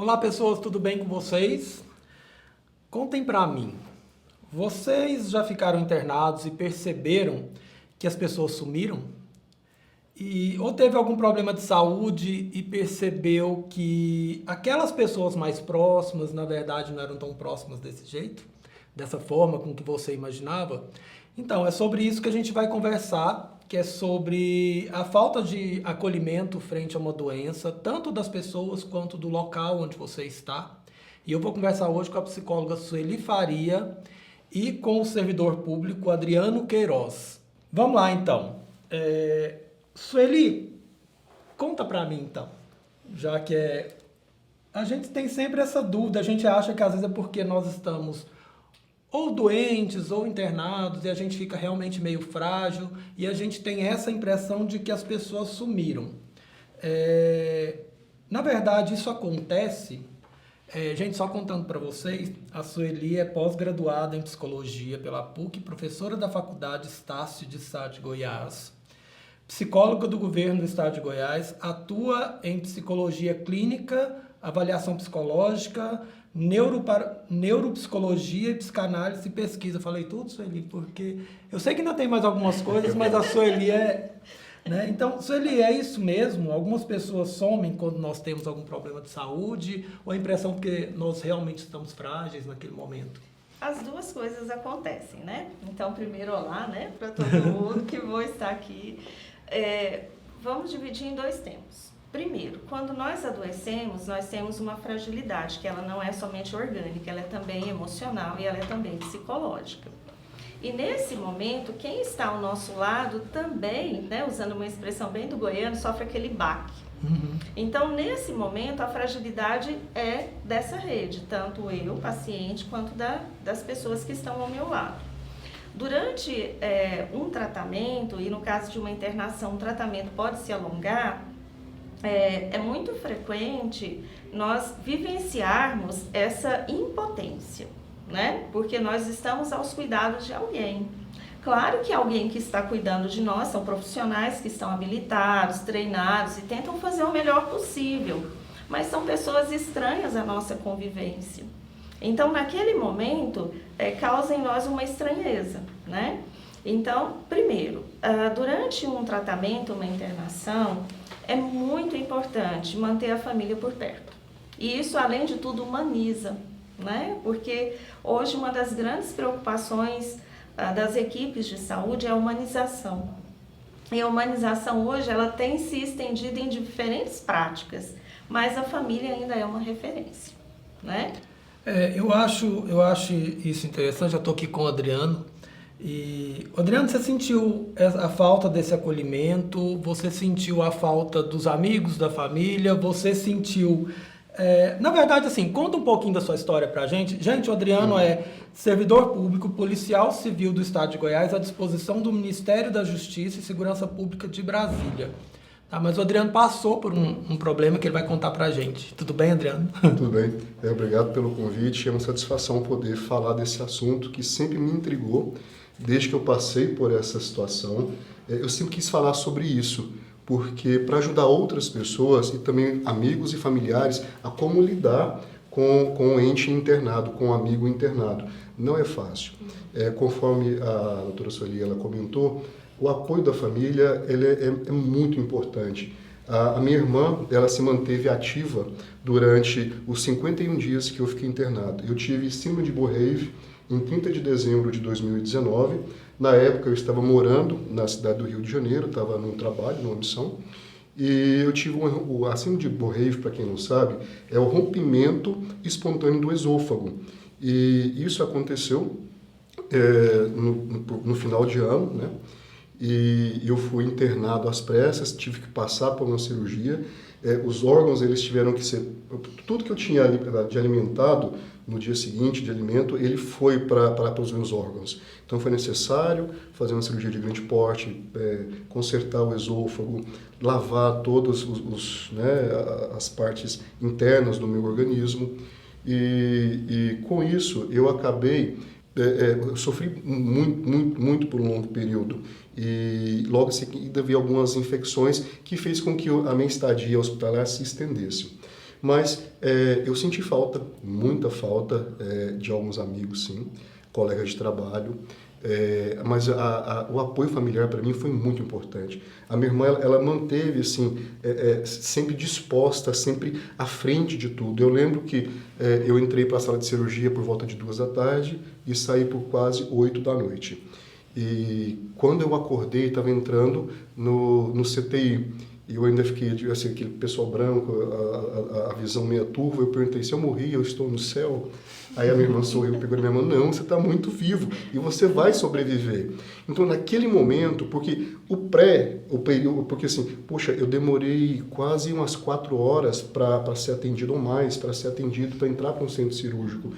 Olá pessoas, tudo bem com vocês? Contem pra mim, vocês já ficaram internados e perceberam que as pessoas sumiram? Ou teve algum problema de saúde e percebeu que aquelas pessoas mais próximas, na verdade, não eram tão próximas desse jeito? Dessa forma com que você imaginava? Então, é sobre isso que a gente vai conversar, que é sobre a falta de acolhimento frente a uma doença, tanto das pessoas quanto do local onde você está. E eu vou conversar hoje com a psicóloga Sueli Faria e com o servidor público Adriano Queiroz. Vamos lá, então. Sueli, conta pra mim, então. Já que a gente tem sempre essa dúvida, a gente acha que às vezes é porque nós estamos ou doentes ou internados e a gente fica realmente meio frágil e a gente tem essa impressão de que as pessoas sumiram. Na verdade, isso acontece. Gente, só contando para vocês, a Sueli é pós-graduada em psicologia pela PUC, professora da Faculdade Estácio de Sá de Goiás, psicóloga do governo do estado de Goiás, atua em psicologia clínica, avaliação psicológica, neuropsicologia, psicanálise e pesquisa. Falei tudo, Sueli, porque eu sei que ainda tem mais algumas coisas, mas a Sueli né? Então, Sueli, é isso mesmo? Algumas pessoas somem quando nós temos algum problema de saúde ou a impressão que nós realmente estamos frágeis naquele momento? As duas coisas acontecem, né? Então, primeiro, olá, né? Para todo mundo que vou estar aqui. Vamos dividir em dois tempos. Primeiro, quando nós adoecemos, nós temos uma fragilidade, que ela não é somente orgânica, ela é também emocional e ela é também psicológica. E nesse momento, quem está ao nosso lado também, né, usando uma expressão bem do goiano, sofre aquele baque. Uhum. Então, nesse momento, a fragilidade é dessa rede, tanto eu, paciente, quanto das pessoas que estão ao meu lado. Durante um tratamento, e no caso de uma internação, o tratamento pode se alongar, é muito frequente nós vivenciarmos essa impotência, né? Porque nós estamos aos cuidados de alguém. Claro que alguém que está cuidando de nós são profissionais que estão habilitados, treinados e tentam fazer o melhor possível, mas são pessoas estranhas à nossa convivência. Então, naquele momento, causa em nós uma estranheza, né? Então, primeiro, durante um tratamento, uma internação, é muito importante manter a família por perto. E isso, além de tudo, humaniza, né? Porque hoje uma das grandes preocupações das equipes de saúde é a humanização. E a humanização hoje ela tem se estendido em diferentes práticas, mas a família ainda é uma referência, né? Eu acho isso interessante. Eu estou aqui com o Adriano. E, Adriano, você sentiu a falta desse acolhimento? Você sentiu a falta dos amigos, da família? Você sentiu... na verdade, assim, conta um pouquinho da sua história pra gente. Gente, o Adriano é servidor público, policial civil do estado de Goiás, à disposição do Ministério da Justiça e Segurança Pública de Brasília. Tá, mas o Adriano passou por um problema que ele vai contar pra gente. Tudo bem, Adriano? Tudo bem. Obrigado pelo convite. É uma satisfação poder falar desse assunto que sempre me intrigou, desde que eu passei por essa situação. Eu sempre quis falar sobre isso, porque para ajudar outras pessoas e também amigos e familiares a como lidar com o ente internado, com o amigo internado. Não é fácil. Conforme a doutora Sueli ela comentou, o apoio da família ele é muito importante. A minha irmã ela se manteve ativa durante os 51 dias que eu fiquei internado. Eu tive síndrome de Borrelli em 30 de dezembro de 2019. Na época eu estava morando na cidade do Rio de Janeiro, estava num trabalho, numa missão, e eu tive a síndrome de Borrelli, para quem não sabe, é o rompimento espontâneo do esôfago. E isso aconteceu no final de ano, né? E eu fui internado às pressas, tive que passar por uma cirurgia. Os órgãos eles tiveram que ser... Tudo que eu tinha de alimentado no dia seguinte, de alimento, ele foi para os meus órgãos. Então foi necessário fazer uma cirurgia de grande porte, consertar o esôfago, lavar todas as partes internas do meu organismo. E com isso eu acabei... eu sofri muito por um longo período e logo em seguida vi algumas infecções que fez com que a minha estadia hospitalar se estendesse. Mas eu senti falta, muita falta de alguns amigos, sim, colegas de trabalho. Mas o apoio familiar para mim foi muito importante. A minha irmã, ela manteve assim, sempre disposta, sempre à frente de tudo. Eu lembro que eu entrei para a sala de cirurgia por volta de 2 da tarde e saí por quase 8 da noite. E quando eu acordei, estava entrando no CTI. E eu ainda fiquei, assim, aquele pessoal branco, a visão meia turva. Eu perguntei, se eu morri, eu estou no céu? Aí a minha irmã sorriu, pegou na minha mão, não, você está muito vivo e você vai sobreviver. Então, naquele momento, porque o período, porque assim, poxa, eu demorei quase umas 4 horas para ser atendido ou mais, para ser atendido, para entrar para um centro cirúrgico.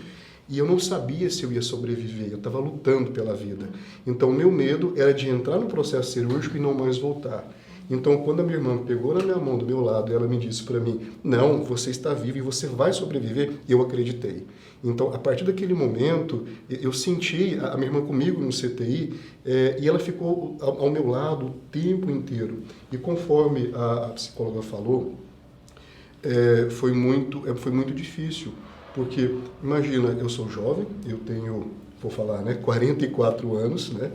E eu não sabia se eu ia sobreviver, eu estava lutando pela vida. Então, o meu medo era de entrar no processo cirúrgico e não mais voltar. Então, quando a minha irmã pegou na minha mão do meu lado e ela me disse para mim, não, você está vivo e você vai sobreviver, eu acreditei. Então, a partir daquele momento, eu senti a minha irmã comigo no CTI e ela ficou ao meu lado o tempo inteiro. E conforme a psicóloga falou, foi muito difícil, porque, imagina, eu sou jovem, eu tenho, vou falar, 44 anos, né?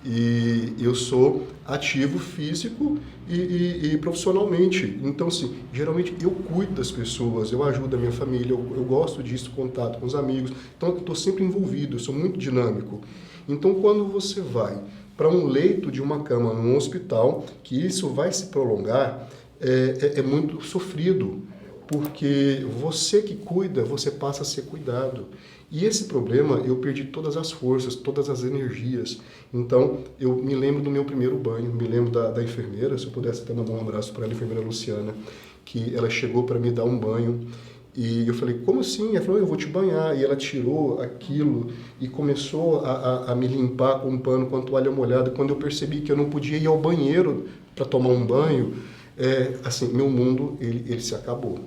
E eu sou ativo físico e profissionalmente. Então, assim, geralmente eu cuido das pessoas, eu ajudo a minha família, eu gosto disso, contato com os amigos. Então, eu estou sempre envolvido, eu sou muito dinâmico. Então, quando você vai para um leito de uma cama num hospital, que isso vai se prolongar, é muito sofrido. Porque você que cuida, você passa a ser cuidado. E esse problema, eu perdi todas as forças, todas as energias. Então, eu me lembro do meu primeiro banho, me lembro da enfermeira, se eu pudesse até mandar um abraço para ela, a enfermeira Luciana, que ela chegou para me dar um banho. E eu falei, como assim? Ela falou, eu vou te banhar. E ela tirou aquilo e começou a me limpar com um pano com a toalha molhada. Quando eu percebi que eu não podia ir ao banheiro para tomar um banho, assim, meu mundo, ele se acabou.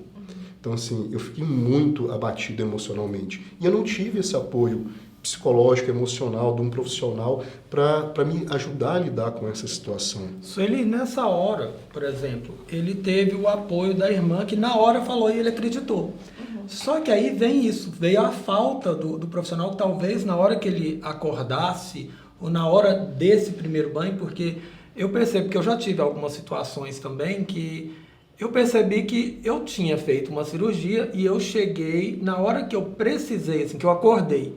Então, assim, eu fiquei muito abatido emocionalmente. E eu não tive esse apoio psicológico, emocional de um profissional para me ajudar a lidar com essa situação. Sueli, nessa hora, por exemplo, ele teve o apoio da irmã que na hora falou e ele acreditou. Só que aí veio a falta do profissional que talvez na hora que ele acordasse ou na hora desse primeiro banho, porque eu percebo que eu já tive algumas situações também que eu percebi que eu tinha feito uma cirurgia e eu cheguei, na hora que eu precisei, assim, que eu acordei,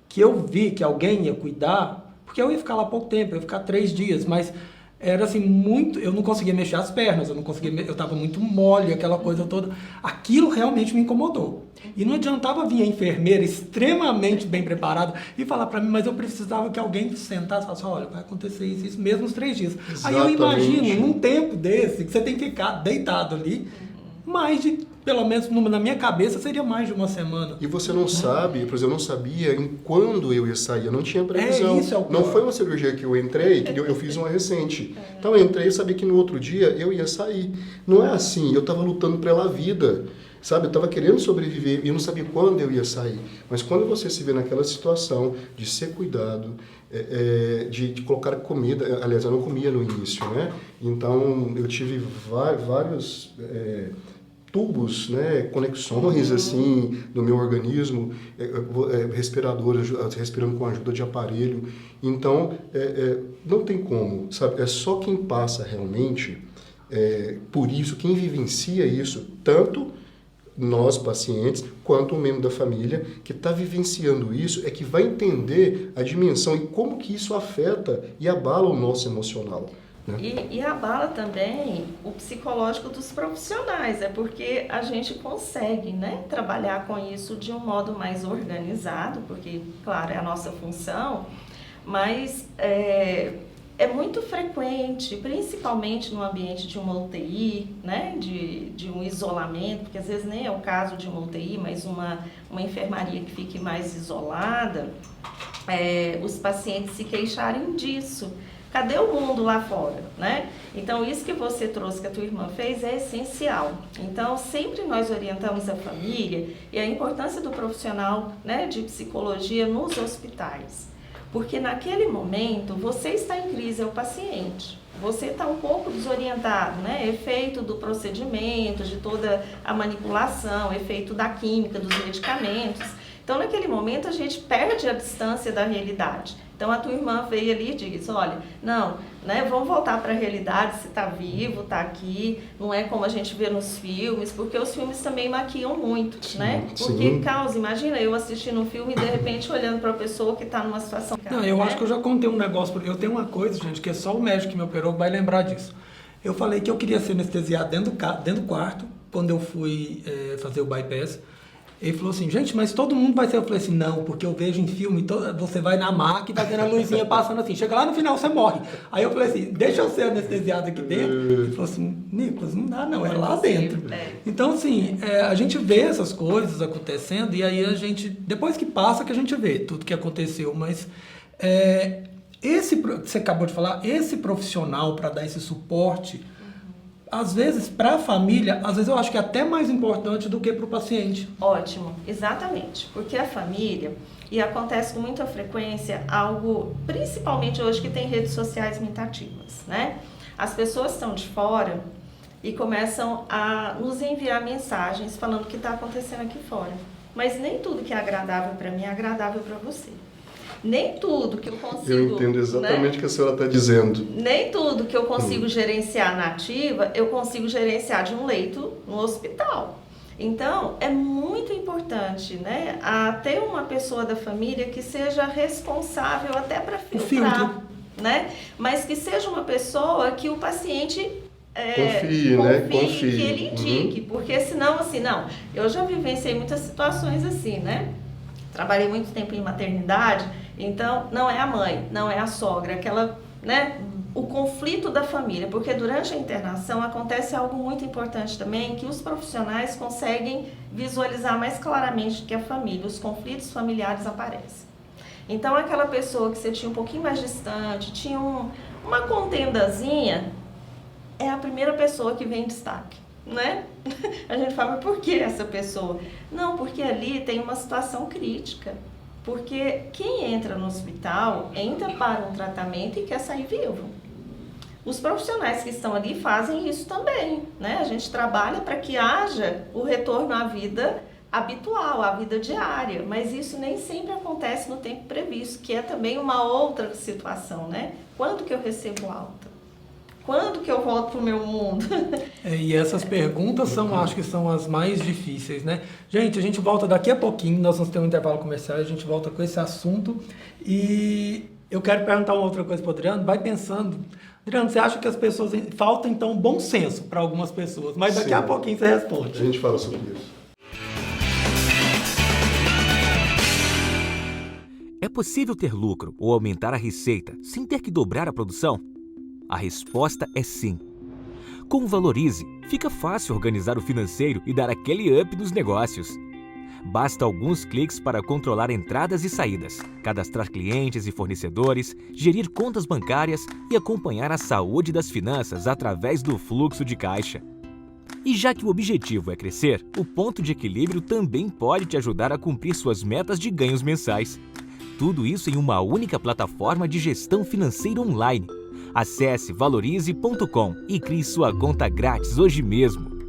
que eu vi que alguém ia cuidar, porque eu ia ficar lá pouco tempo, eu ia ficar 3 dias, mas era assim, eu não conseguia mexer as pernas, eu estava muito mole, aquela coisa toda. Aquilo realmente me incomodou. E não adiantava vir a enfermeira extremamente bem preparada e falar para mim, mas eu precisava que alguém sentasse e falasse, olha, vai acontecer isso mesmo nos 3 dias. Exatamente. Aí eu imagino, num tempo desse, que você tem que ficar deitado ali, mais de, pelo menos na minha cabeça, seria mais de uma semana. E você não sabe, por exemplo, eu não sabia em quando eu ia sair, eu não tinha previsão. Não foi uma cirurgia que eu entrei, que eu fiz uma recente. Então eu entrei e sabia que no outro dia eu ia sair. Não é assim, eu estava lutando pela vida. Sabe, eu estava querendo sobreviver e eu não sabia quando eu ia sair. Mas quando você se vê naquela situação de ser cuidado, de colocar comida, aliás, eu não comia no início, né? Então, eu tive vários tubos, né, conexões assim no meu organismo, respiradores, respirando com a ajuda de aparelho. Então, não tem como, sabe? É só quem passa realmente por isso, quem vivencia isso, tanto nós, pacientes, quanto um membro da família que está vivenciando isso, é que vai entender a dimensão e como que isso afeta e abala o nosso emocional. Né? E abala também o psicológico dos profissionais, porque a gente consegue, né, trabalhar com isso de um modo mais organizado, porque, claro, é a nossa função, mas é muito frequente, principalmente no ambiente de uma UTI, né, de um isolamento, porque às vezes nem é o caso de uma UTI, mas uma enfermaria que fique mais isolada, os pacientes se queixarem disso. Cadê o mundo lá fora, né? Então, isso que você trouxe, que a tua irmã fez, é essencial. Então, sempre nós orientamos a família e a importância do profissional, né, de psicologia nos hospitais. Porque naquele momento, você está em crise, é o paciente. você está um pouco desorientado, né? Efeito do procedimento, de toda a manipulação, efeito da química, dos medicamentos. Então, naquele momento, a gente perde a distância da realidade. Então, a tua irmã veio ali e disse, olha, não, né, vamos voltar para a realidade, se está vivo, está aqui, não é como a gente vê nos filmes, porque os filmes também maquiam muito, né? Porque causa, imagina eu assistindo um filme e de repente olhando para a pessoa que está numa situação... Não, eu acho que eu já contei um negócio, porque eu tenho uma coisa, gente, que é só o médico que me operou que vai lembrar disso. Eu falei que eu queria ser anestesiado dentro do quarto, quando eu fui fazer o bypass. Ele falou assim, gente, mas todo mundo vai ser... Eu falei assim, não, porque eu vejo em filme, você vai na maca e vai vendo a luzinha passando assim, chega lá no final, você morre. Aí eu falei assim, deixa eu ser anestesiado aqui dentro. Ele falou assim, Nicolas, não dá não, é lá dentro. Então, assim, a gente vê essas coisas acontecendo e aí a gente, depois que passa, que a gente vê tudo que aconteceu, mas você acabou de falar, esse profissional para dar esse suporte, às vezes, para a família, às vezes eu acho que é até mais importante do que para o paciente. Ótimo, exatamente. Porque a família, e acontece com muita frequência, algo, principalmente hoje que tem redes sociais muito ativas, né? As pessoas estão de fora e começam a nos enviar mensagens falando o que está acontecendo aqui fora. Mas nem tudo que é agradável para mim é agradável para você. Nem tudo que eu consigo... Eu entendo exatamente o que a senhora está dizendo. Nem tudo que eu consigo gerenciar na ativa, eu consigo gerenciar de um leito no hospital. Então, é muito importante, né, ter uma pessoa da família que seja responsável até para filtrar, né? Mas que seja uma pessoa que o paciente... confie, que ele indique. Porque senão, assim, não... Eu já vivenciei muitas situações assim, né? Trabalhei muito tempo em maternidade, então não é a mãe, não é a sogra, aquela, né, o conflito da família, porque durante a internação acontece algo muito importante também, que os profissionais conseguem visualizar mais claramente que a família, os conflitos familiares aparecem. Então aquela pessoa que você tinha um pouquinho mais distante, tinha uma contendazinha, é a primeira pessoa que vem em destaque. Né? A gente fala, mas por que essa pessoa? Não, porque ali tem uma situação crítica. Porque quem entra no hospital entra para um tratamento e quer sair vivo. Os profissionais que estão ali fazem isso também, né? A gente trabalha para que haja o retorno à vida habitual, à vida diária, mas isso nem sempre acontece no tempo previsto, que é também uma outra situação, né? Quando que eu recebo alta? Quando que eu volto para o meu mundo? E essas perguntas acho que são as mais difíceis, né? Gente, a gente volta daqui a pouquinho, nós vamos ter um intervalo comercial, a gente volta com esse assunto. E eu quero perguntar uma outra coisa para o Adriano, vai pensando. Adriano, você acha que as pessoas... Falta, então, bom senso para algumas pessoas, mas daqui a pouquinho você responde. A gente fala sobre isso. É possível ter lucro ou aumentar a receita sem ter que dobrar a produção? A resposta é sim. Com o Valorize, fica fácil organizar o financeiro e dar aquele up nos negócios. Basta alguns cliques para controlar entradas e saídas, cadastrar clientes e fornecedores, gerir contas bancárias e acompanhar a saúde das finanças através do fluxo de caixa. E já que o objetivo é crescer, o ponto de equilíbrio também pode te ajudar a cumprir suas metas de ganhos mensais. Tudo isso em uma única plataforma de gestão financeira online. Acesse valorize.com e crie sua conta grátis hoje mesmo.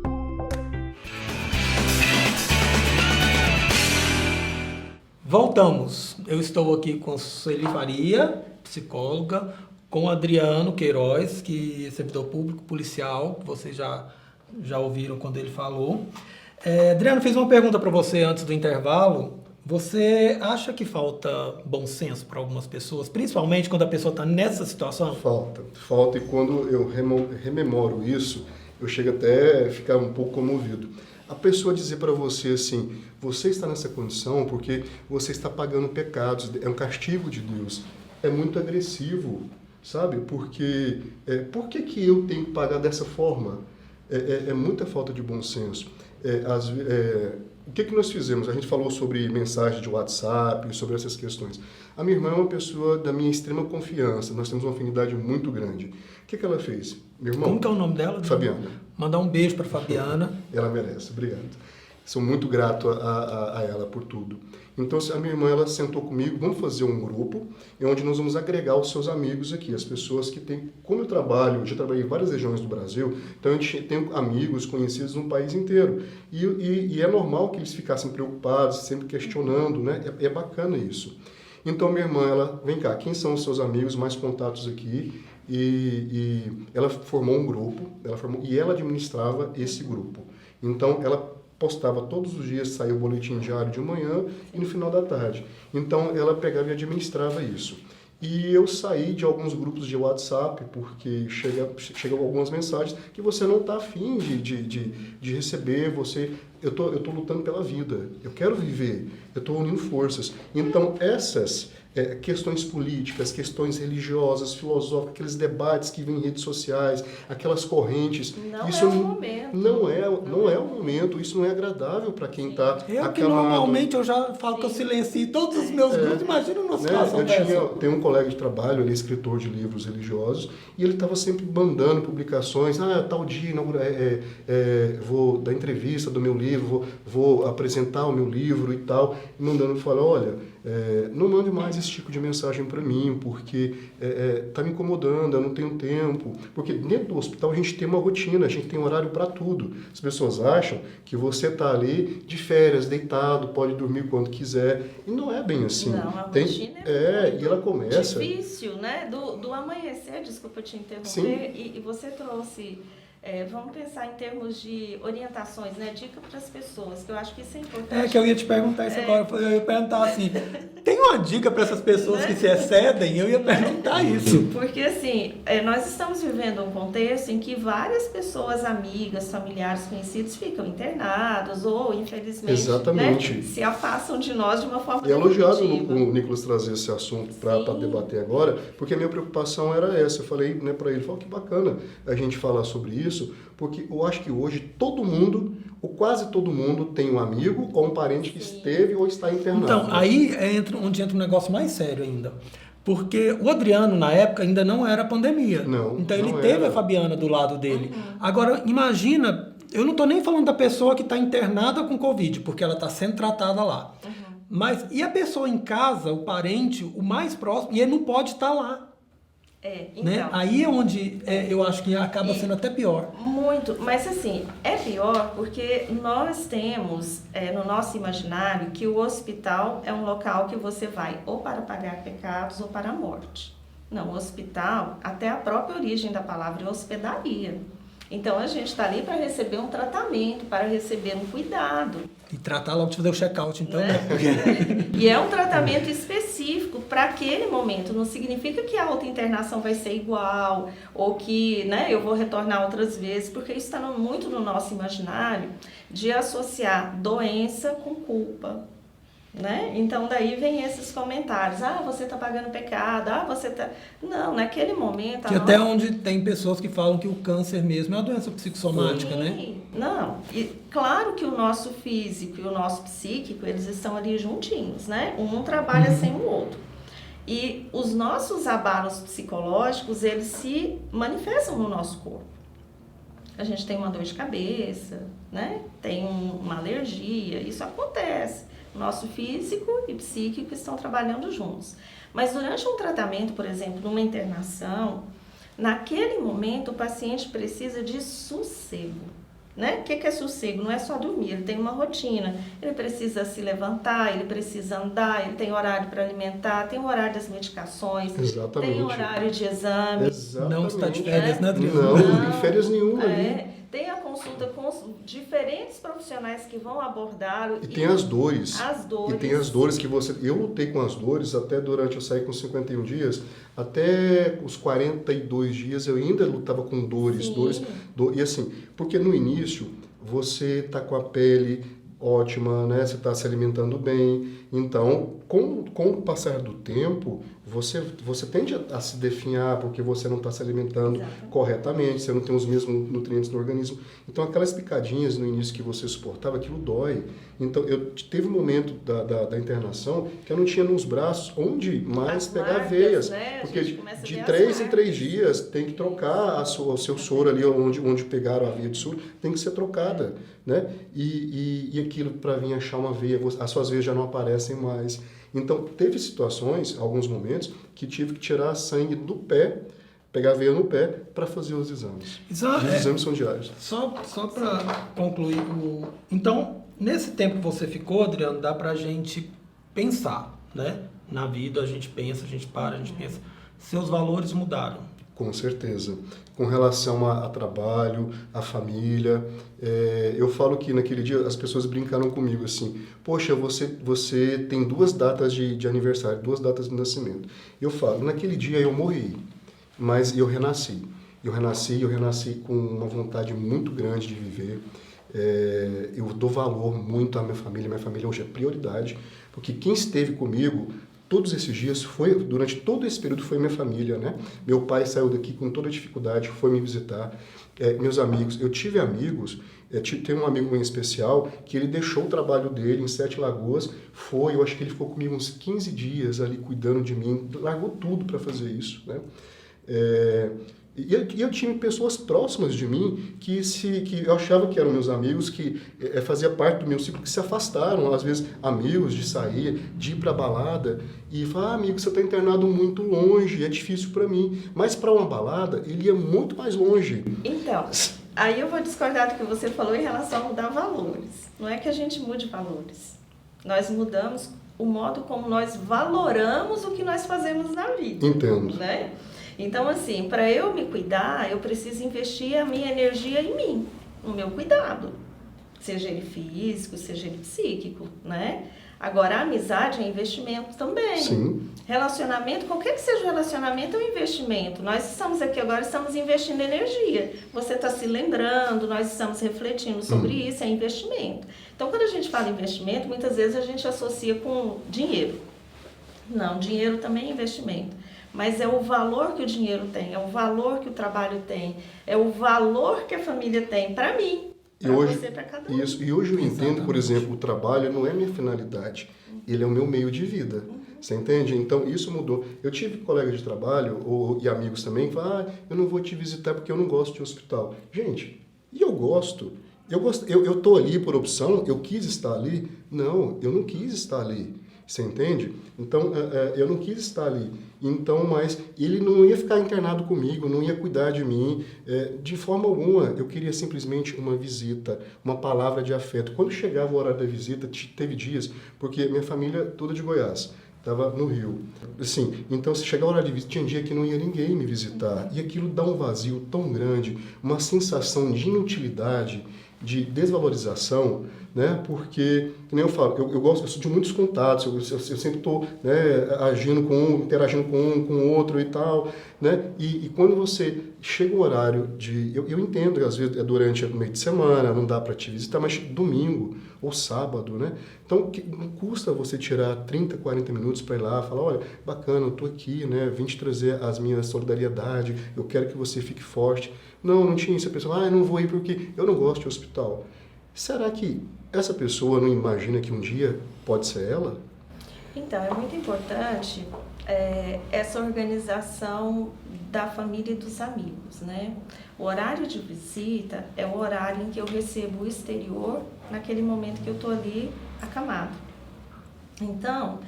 Voltamos. Eu estou aqui com Sueli Faria, psicóloga, com Adriano Queiroz, que é servidor público policial, que vocês já ouviram quando ele falou. Adriano, fez uma pergunta para você antes do intervalo. Você acha que falta bom senso para algumas pessoas, principalmente quando a pessoa está nessa situação? Falta, e quando eu rememoro isso, eu chego até a ficar um pouco comovido. A pessoa dizer para você assim, você está nessa condição porque você está pagando pecados, é um castigo de Deus. É muito agressivo, sabe? Porque por que eu tenho que pagar dessa forma? É muita falta de bom senso. O que nós fizemos? A gente falou sobre mensagem de WhatsApp, sobre essas questões. A minha irmã é uma pessoa da minha extrema confiança, nós temos uma afinidade muito grande. O que ela fez? Meu irmão, como que é o nome dela? Fabiana. Mandar um beijo para Fabiana. Ela merece, obrigado. sou muito grato a ela por tudo. Então, a minha irmã, ela sentou comigo, vamos fazer um grupo, onde nós vamos agregar os seus amigos aqui, as pessoas que têm, como eu já trabalhei em várias regiões do Brasil, então a gente tem amigos conhecidos no país inteiro. E é normal que eles ficassem preocupados, sempre questionando, né? É bacana isso. Então, minha irmã, ela, vem cá, quem são os seus amigos, mais contatos aqui? E ela formou um grupo, e ela administrava esse grupo. Então, ela postava todos os dias, saía o boletim diário de manhã e no final da tarde. Então, ela pegava e administrava isso. E eu saí de alguns grupos de WhatsApp, porque chegam algumas mensagens que você não está afim de receber, eu tô lutando pela vida, eu quero viver, eu estou unindo forças. Então, essas questões políticas, questões religiosas, filosóficas, aqueles debates que vêm em redes sociais, aquelas correntes. Isso não é o momento. Não é o momento, isso não é agradável para quem está acamado. Que normalmente eu já falo que eu silencio todos os meus grupos, imagina uma situação dessa. Tem um colega de trabalho, ele é escritor de livros religiosos, e ele estava sempre mandando publicações, tal dia vou dar entrevista do meu livro, vou apresentar o meu livro e tal, e mandando, falar, olha, não mande mais esse tipo de mensagem para mim, porque está me incomodando, eu não tenho tempo. Porque dentro do hospital a gente tem uma rotina, a gente tem horário para tudo. As pessoas acham que você está ali de férias, deitado, pode dormir quando quiser. E não é bem assim. Não, a rotina e ela começa... difícil, né? Do amanhecer, desculpa te interromper, e você trouxe... vamos pensar em termos de orientações, né? Dica para as pessoas, que eu acho que isso é importante. Que eu ia te perguntar isso agora. Eu ia perguntar assim, tem uma dica para essas pessoas que se excedem? Eu ia perguntar isso. Porque assim, nós estamos vivendo um contexto em que várias pessoas, amigas, familiares, conhecidos, ficam internados ou, infelizmente, Exatamente. Né, se afastam de nós de uma forma E é elogiado definitiva. o Nicolas trazer esse assunto para debater agora, porque a minha preocupação era essa. Eu falei, né, para ele, que bacana a gente falar sobre isso, porque eu acho que hoje todo mundo, ou quase todo mundo, tem um amigo ou um parente que esteve ou está internado. Então, aí onde entra um negócio mais sério ainda. Porque o Adriano, na época, ainda não era pandemia. Então, ele teve a Fabiana do lado dele. Agora, imagina, eu não estou nem falando da pessoa que está internada com Covid, porque ela está sendo tratada lá. Mas, e a pessoa em casa, o parente, o mais próximo, e ele não pode estar lá. Então, né? Aí é onde eu acho que acaba sendo até pior. Muito, mas assim, é pior porque nós temos no nosso imaginário que o hospital é um local que você vai ou para pagar pecados ou para a morte. Não, o hospital, até a própria origem da palavra é hospedaria. Então a gente está ali para receber um tratamento, para receber um cuidado. E tratar logo de fazer o check-out, então, né? E é um tratamento específico para aquele momento. Não significa que a outra internação vai ser igual, ou que, né, eu vou retornar outras vezes, porque isso está muito no nosso imaginário de associar doença com culpa. Né? Então daí vem esses comentários, você está pagando pecado, você está... Não, naquele momento... Que até onde tem pessoas que falam que o câncer mesmo é uma doença psicossomática, Sim, né? Não, e claro que o nosso físico e o nosso psíquico, eles estão ali juntinhos, né? Um trabalha sem o outro. E os nossos abalos psicológicos, eles se manifestam no nosso corpo. A gente tem uma dor de cabeça, né? Tem uma alergia, isso acontece. Nosso físico e psíquico estão trabalhando juntos. Mas durante um tratamento, por exemplo, numa internação, naquele momento o paciente precisa de sossego. Né? O que é sossego? Não é só dormir, ele tem uma rotina. Ele precisa se levantar, ele precisa andar, ele tem horário para alimentar, tem o horário das medicações, Exatamente. tem horário de exame. Exatamente. Não está de férias, né, Adriano? Não, de férias nenhuma ali. Tem a consulta com diferentes profissionais que vão abordá-lo. E tem as dores. As dores. E tem as dores que você... Eu lutei com as dores até durante... Eu saí com 51 dias, até os 42 dias eu ainda lutava com dores. E assim, porque no início você está com a pele ótima, né? Você está se alimentando bem. Então, com o passar do tempo, você tende a se definhar porque você não está se alimentando corretamente, você não tem os mesmos nutrientes no organismo. Então, aquelas picadinhas no início que você suportava, aquilo dói. Então, teve um momento da internação que eu não tinha nos braços onde mais pegar veias. Né? Porque de 3 em 3 dias tem que trocar o seu soro ali, onde pegaram a veia de soro, tem que ser trocada. né? E aquilo para vir achar uma veia, as suas veias já não aparecem mais. Então, teve situações, alguns momentos, que tive que tirar sangue do pé, pegar a veia no pé para fazer os exames. Os exames são diários. Só para concluir, então, nesse tempo que você ficou, Adriano, dá para a gente pensar, né? Na vida a gente pensa, a gente para, a gente pensa. Seus valores mudaram. Com certeza. Com relação a trabalho, a família, eu falo que naquele dia as pessoas brincaram comigo assim, poxa, você tem 2 datas de aniversário, 2 datas de nascimento. Eu falo, naquele dia eu morri, mas eu renasci. Eu renasci com uma vontade muito grande de viver. Eu dou valor muito à minha família hoje é prioridade, porque quem esteve comigo todos esses dias, durante todo esse período, foi minha família, né? Meu pai saiu daqui com toda dificuldade, foi me visitar. Meus amigos, eu tive amigos, tem um amigo em especial, que ele deixou o trabalho dele em Sete Lagoas, eu acho que ele ficou comigo uns 15 dias ali cuidando de mim, largou tudo para fazer isso, né? E eu tinha pessoas próximas de mim que eu achava que eram meus amigos, que fazia parte do meu ciclo, que se afastaram, às vezes amigos de sair, de ir para balada, e falar, amigo, você está internado muito longe, é difícil para mim. Mas para uma balada, ele ia muito mais longe. Então, aí eu vou discordar do que você falou em relação a mudar valores. Não é que a gente mude valores. Nós mudamos o modo como nós valoramos o que nós fazemos na vida. Entendo. Né? Então, assim, para eu me cuidar, eu preciso investir a minha energia em mim, no meu cuidado. Seja ele físico, seja ele psíquico, né? Agora, a amizade é investimento também. Sim. Relacionamento, qualquer que seja o relacionamento, é um investimento. Nós estamos aqui agora, estamos investindo energia. Você está se lembrando, nós estamos refletindo sobre isso, é investimento. Então, quando a gente fala investimento, muitas vezes a gente associa com dinheiro. Não, dinheiro também é investimento. Mas é o valor que o dinheiro tem, é o valor que o trabalho tem, é o valor que a família tem para mim, para você, para cada um. Isso. E hoje eu entendo, por exemplo, o trabalho não é minha finalidade, ele é o meu meio de vida. Você entende? Então, isso mudou. Eu tive colegas de trabalho e amigos também que falam, eu não vou te visitar porque eu não gosto de hospital. Gente, e eu gosto. Eu estou ali por opção, eu quis estar ali? Não, eu não quis estar ali. Você entende? Então, eu não quis estar ali. Então, mas ele não ia ficar internado comigo, não ia cuidar de mim, de forma alguma. Eu queria simplesmente uma visita, uma palavra de afeto. Quando chegava o horário da visita, teve dias, porque minha família toda de Goiás, estava no Rio. Assim, então, se chegar a hora de visita, tinha dia que não ia ninguém me visitar. E aquilo dá um vazio tão grande, uma sensação de inutilidade, de desvalorização, né? Porque, como eu falo, eu sou de muitos contatos, eu sempre estou, né, interagindo com o outro e tal, né? E quando você chega o horário de... Eu entendo que às vezes é durante o meio de semana, não dá para te visitar, mas domingo ou sábado, né? Então, não custa você tirar 30, 40 minutos para ir lá, falar, olha, bacana, eu estou aqui, né? Vim te trazer as minhas solidariedade, eu quero que você fique forte. Não tinha isso. A pessoa, eu não vou ir porque eu não gosto de hospital. Será que essa pessoa não imagina que um dia pode ser ela? Então, é muito importante essa organização da família e dos amigos, né? O horário de visita é o horário em que eu recebo o exterior naquele momento que eu estou ali acamado. Então,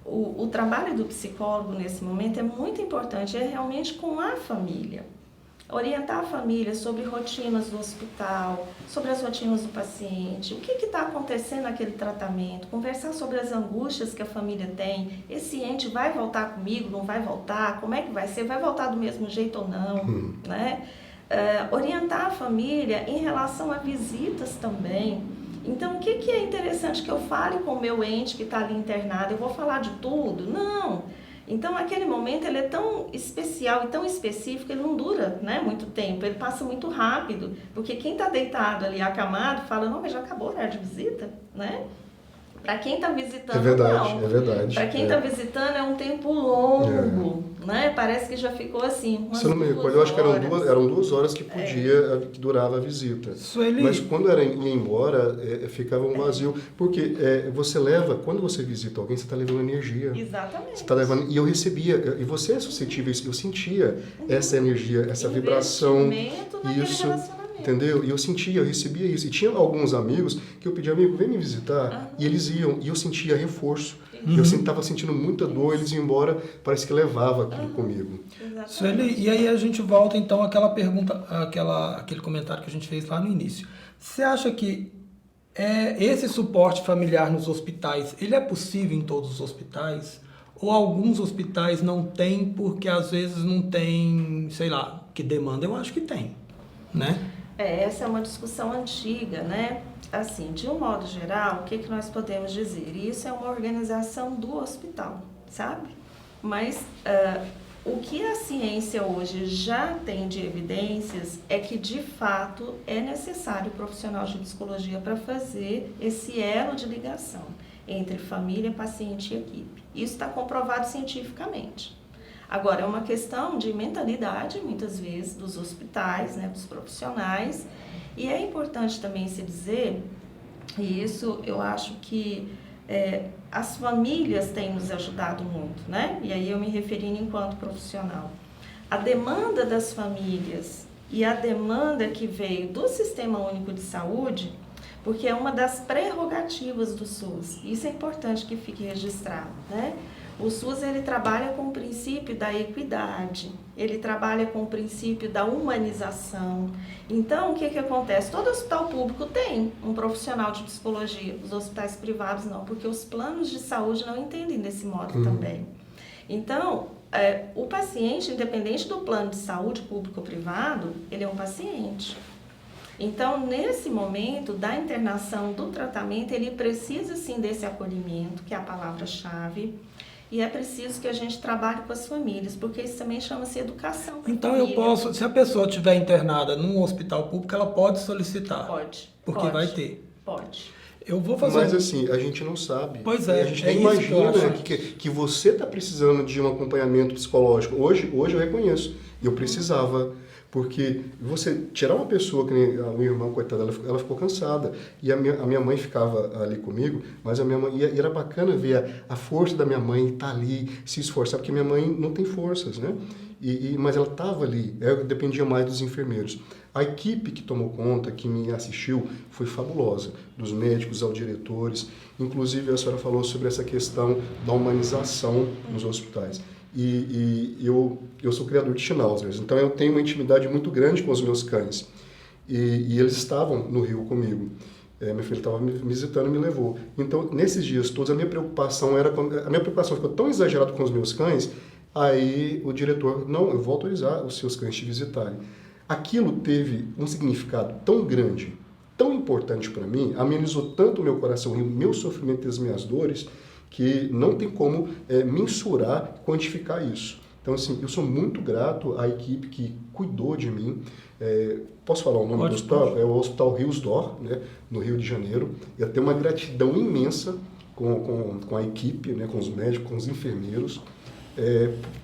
o trabalho do psicólogo nesse momento é muito importante, é realmente com a família. Orientar a família sobre rotinas do hospital, sobre as rotinas do paciente, o que está acontecendo naquele tratamento, conversar sobre as angústias que a família tem, esse ente vai voltar comigo, não vai voltar, como é que vai ser, vai voltar do mesmo jeito ou não, né? Orientar a família em relação a visitas também. Então, o que é interessante que eu fale com o meu ente que está ali internado? Eu vou falar de tudo? Não! Então, aquele momento ele é tão especial e tão específico, ele não dura, né, muito tempo, ele passa muito rápido, porque quem está deitado ali, acamado, fala, não, mas já acabou o horário de visita, né? Para quem está visitando, não. É verdade. Para quem está visitando é um tempo longo, né? Parece que já ficou assim, Se eu não me recordo, eu acho que eram 2 horas que que durava a visita. Sueli. Mas quando ia embora, ficava um vazio. Porque você leva, quando você visita alguém, você está levando energia. Exatamente. Você tá levando, e eu recebia, e você é suscetível, eu sentia essa energia, essa vibração. Naquele relacionamento. Entendeu? E eu recebia isso. E tinha alguns amigos que eu pedia, amigo, vem me visitar. E eles iam. E eu sentia reforço. Eu estava sentindo muita dor, eles iam embora, parece que levava aquilo comigo. Sueli, e aí a gente volta então àquela pergunta, aquele comentário que a gente fez lá no início. Você acha que esse suporte familiar nos hospitais, ele é possível em todos os hospitais? Ou alguns hospitais não tem porque às vezes não tem, sei lá, que demanda? Eu acho que tem, né? Essa é uma discussão antiga, né? Assim, de um modo geral, o que nós podemos dizer? Isso é uma organização do hospital, sabe? Mas o que a ciência hoje já tem de evidências é que, de fato, é necessário o profissional de psicologia para fazer esse elo de ligação entre família, paciente e equipe. Isso está comprovado cientificamente. Agora, é uma questão de mentalidade, muitas vezes, dos hospitais, né, dos profissionais, e é importante também se dizer, e isso eu acho que as famílias têm nos ajudado muito, né? E aí eu me referindo enquanto profissional. A demanda das famílias e a demanda que veio do Sistema Único de Saúde, porque é uma das prerrogativas do SUS, isso é importante que fique registrado, né? O SUS, ele trabalha com o princípio da equidade, ele trabalha com o princípio da humanização. Então, o que acontece? Todo hospital público tem um profissional de psicologia, os hospitais privados não, porque os planos de saúde não entendem desse modo também. Então, o paciente, independente do plano de saúde público ou privado, ele é um paciente. Então, nesse momento da internação, do tratamento, ele precisa sim desse acolhimento, que é a palavra-chave. E é preciso que a gente trabalhe com as famílias, porque isso também chama-se educação. Então eu posso, se a pessoa estiver internada num hospital público, ela pode solicitar? Pode. Porque vai ter? Pode. Eu vou fazer. Mas assim, a gente não sabe. Pois é, a gente nem imagina que você está precisando de um acompanhamento psicológico. Hoje eu reconheço. Eu precisava. Porque você tirar uma pessoa, que nem a minha irmã, coitada, ela ficou cansada. E a minha mãe ficava ali comigo, mas a minha mãe, e era bacana ver a força da minha mãe estar ali, se esforçar, porque minha mãe não tem forças, né? Mas ela estava ali, dependia mais dos enfermeiros. A equipe que tomou conta, que me assistiu, foi fabulosa, dos médicos aos diretores. Inclusive, a senhora falou sobre essa questão da humanização nos hospitais. E eu sou criador de schnauzers, então eu tenho uma intimidade muito grande com os meus cães. E eles estavam no Rio comigo. Meu filho estava me visitando e me levou. Então, nesses dias todos, a minha preocupação ficou tão exagerada com os meus cães, aí o diretor, não, eu vou autorizar os seus cães te visitarem. Aquilo teve um significado tão grande, tão importante para mim, amenizou tanto o meu coração e o meu sofrimento e as minhas dores, que não tem como mensurar, quantificar isso. Então, assim, eu sou muito grato à equipe que cuidou de mim. Posso falar o nome do hospital? É o Hospital Rios d'Or, né, no Rio de Janeiro. Eu tenho uma gratidão imensa com a equipe, né, com os médicos, com os enfermeiros,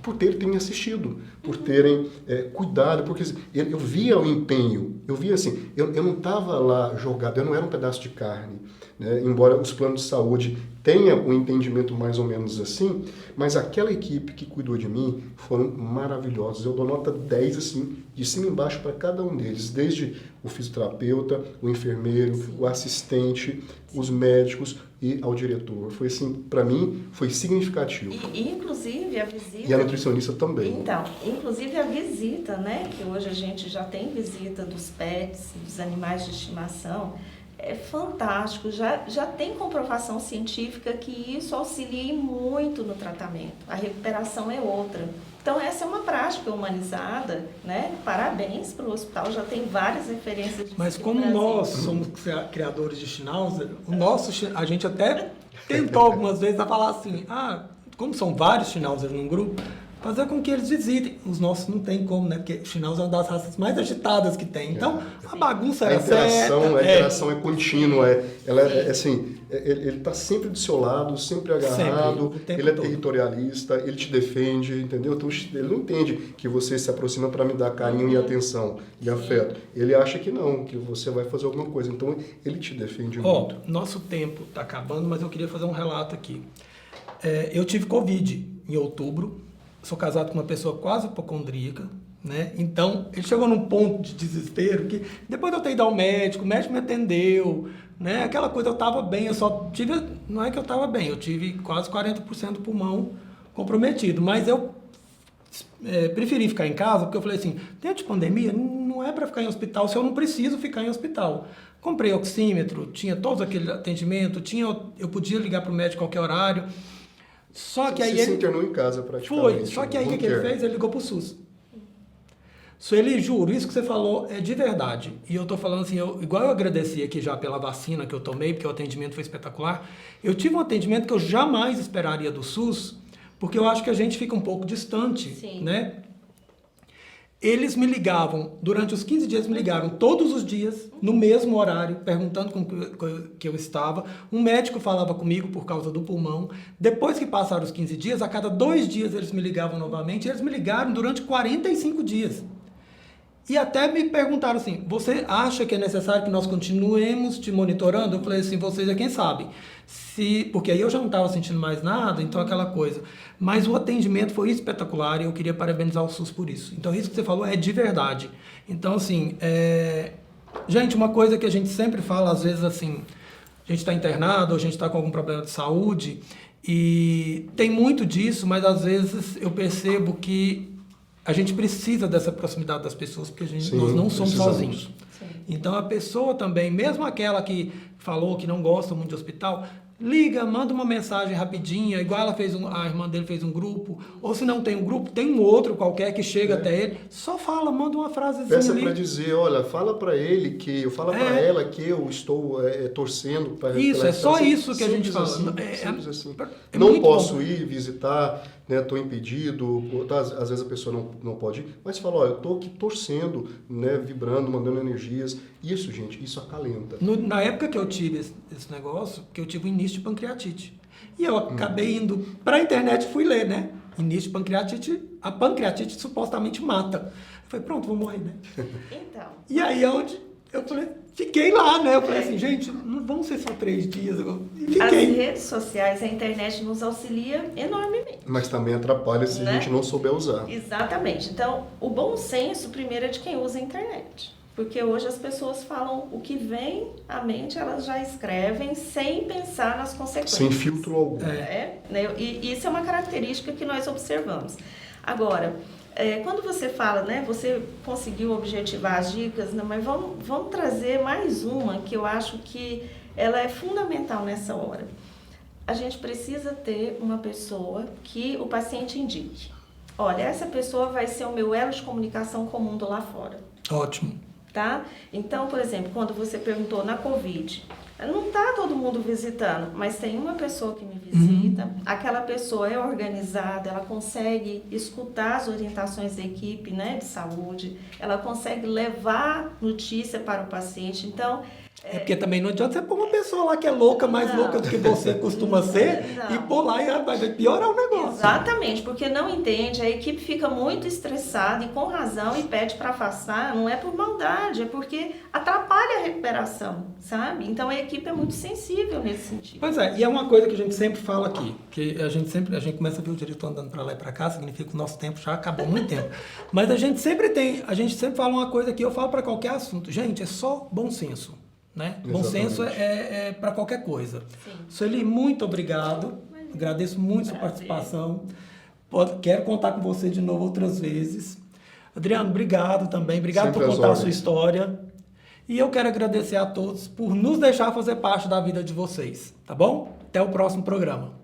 por terem me assistido, por terem cuidado, porque eu via o empenho, eu via assim, eu não estava lá jogado, eu não era um pedaço de carne, né, embora os planos de saúde tenham um entendimento mais ou menos assim, mas aquela equipe que cuidou de mim foram maravilhosos. Eu dou nota 10, assim, de cima e embaixo para cada um deles, desde o fisioterapeuta, o enfermeiro, o assistente, os médicos e ao diretor. Foi assim, para mim, foi significativo. E inclusive a visita... E a nutricionista também. Então, inclusive a visita, né, que hoje a gente já tem visita dos pets, dos animais de estimação, é fantástico, já tem comprovação científica que isso auxilia muito no tratamento. A recuperação é outra. Então, essa é uma prática humanizada, né? Parabéns para o hospital, já tem várias referências disso. Mas como nós somos criadores de Schnauzer, a gente até tentou algumas vezes a falar assim, como são vários Schnauzers num grupo, fazer com que eles visitem. Os nossos não tem como, né? Porque o Schnauzer é uma das raças mais agitadas que tem. Então, a bagunça era certa. A interação é contínua. Assim, ele está sempre do seu lado, sempre agarrado. Sempre, ele é territorialista, ele te defende, entendeu? Então, ele não entende que você se aproxima para me dar carinho e atenção e afeto. Ele acha que não, que você vai fazer alguma coisa. Então, ele te defende muito. Nosso tempo está acabando, mas eu queria fazer um relato aqui. Eu tive Covid em outubro. Sou casado com uma pessoa quase hipocondríaca, né? Então, ele chegou num ponto de desespero que, depois de eu ter ido ao médico, o médico me atendeu, né? Aquela coisa, eu estava bem, eu só tive... Não é que eu estava bem, eu tive quase 40% do pulmão comprometido, mas eu preferi ficar em casa, porque eu falei assim, dentro de pandemia, não é para ficar em hospital se eu não preciso ficar em hospital. Comprei oxímetro, tinha todo aquele atendimento, eu podia ligar para o médico a qualquer horário. Só que aí Você se internou em casa praticamente. Foi, só que aí o que ele fez? Ele ligou pro SUS. Sueli, juro, isso que você falou é de verdade. E eu tô falando assim, igual eu agradeci aqui já pela vacina que eu tomei, porque o atendimento foi espetacular, eu tive um atendimento que eu jamais esperaria do SUS, porque eu acho que a gente fica um pouco distante, Sim. né? Eles me ligavam, durante os 15 dias me ligaram todos os dias, no mesmo horário, perguntando como que eu estava. Um médico falava comigo por causa do pulmão. Depois que passaram os 15 dias, a cada 2 dias eles me ligavam novamente. Eles me ligaram durante 45 dias. E até me perguntaram assim, você acha que é necessário que nós continuemos te monitorando? Eu falei assim, vocês é quem sabe. Porque aí eu já não estava sentindo mais nada, então aquela coisa. Mas o atendimento foi espetacular e eu queria parabenizar o SUS por isso. Então isso que você falou é de verdade. Então assim, gente, uma coisa que a gente sempre fala, às vezes assim, a gente está internado, ou a gente está com algum problema de saúde, e tem muito disso, mas às vezes eu percebo que a gente precisa dessa proximidade das pessoas, porque nós não somos sozinhos. Sim. Então a pessoa também, mesmo aquela que falou que não gosta muito de hospital, liga, manda uma mensagem rapidinha, igual a irmã dele fez um grupo, ou se não tem um grupo, tem um outro qualquer que chega até ele, só fala, manda uma frasezinha Peça ali. para dizer, olha, fala para ele fala para ela que eu estou torcendo para isso, é só isso que a gente fala. Simples assim. É não muito posso bom. ir visitar, né? Estou impedido, às vezes a pessoa não pode ir, mas fala, olha, eu estou aqui torcendo, né? Vibrando, mandando energias. Isso, gente, isso acalenta. Na época que eu tive esse negócio, que eu tive o início de pancreatite. E eu acabei indo para a internet e fui ler, né? Início de pancreatite, a pancreatite supostamente mata. Eu falei, pronto, vou morrer, né? Então. E aí onde eu falei, fiquei lá, né? Eu falei assim, gente, não vão ser só 3 dias. E As fiquei. redes sociais, a internet nos auxilia enormemente. Mas também atrapalha se a gente não souber usar. Exatamente. Então, o bom senso, primeiro, é de quem usa a internet. Porque hoje as pessoas falam o que vem à mente, elas já escrevem sem pensar nas consequências. Sem filtro algum. Né? E isso é uma característica que nós observamos. Agora, quando você fala, né, você conseguiu objetivar as dicas, né, mas vamos trazer mais uma que eu acho que ela é fundamental nessa hora. A gente precisa ter uma pessoa que o paciente indique. Olha, essa pessoa vai ser o meu elo de comunicação com o mundo lá fora. Ótimo. Tá? Então, por exemplo, quando você perguntou na Covid, não está todo mundo visitando, mas tem uma pessoa que me visita, aquela pessoa é organizada, ela consegue escutar as orientações da equipe, né, de saúde, ela consegue levar notícia para o paciente, então... Porque também não adianta você pôr uma pessoa lá que é louca, mais louca do que você costuma ser, e pôr lá e vai piorar o negócio. Exatamente, porque não entende, a equipe fica muito estressada e com razão e pede para afastar, não é por maldade, é porque atrapalha a recuperação, sabe? Então a equipe é muito sensível nesse sentido. Pois é, e é uma coisa que a gente sempre fala aqui, que a gente começa a ver o diretor andando para lá e para cá, significa que o nosso tempo já acabou há muito tempo. Mas a gente sempre fala uma coisa que eu falo para qualquer assunto, gente, é só bom senso. Né? Bom senso é para qualquer coisa. Sueli, muito obrigado. Agradeço muito sua participação. Quero contar com você de novo outras vezes. Adriano, obrigado também. Obrigado Sempre por contar a sua história. E eu quero agradecer a todos por nos deixar fazer parte da vida de vocês. Tá bom? Até o próximo programa.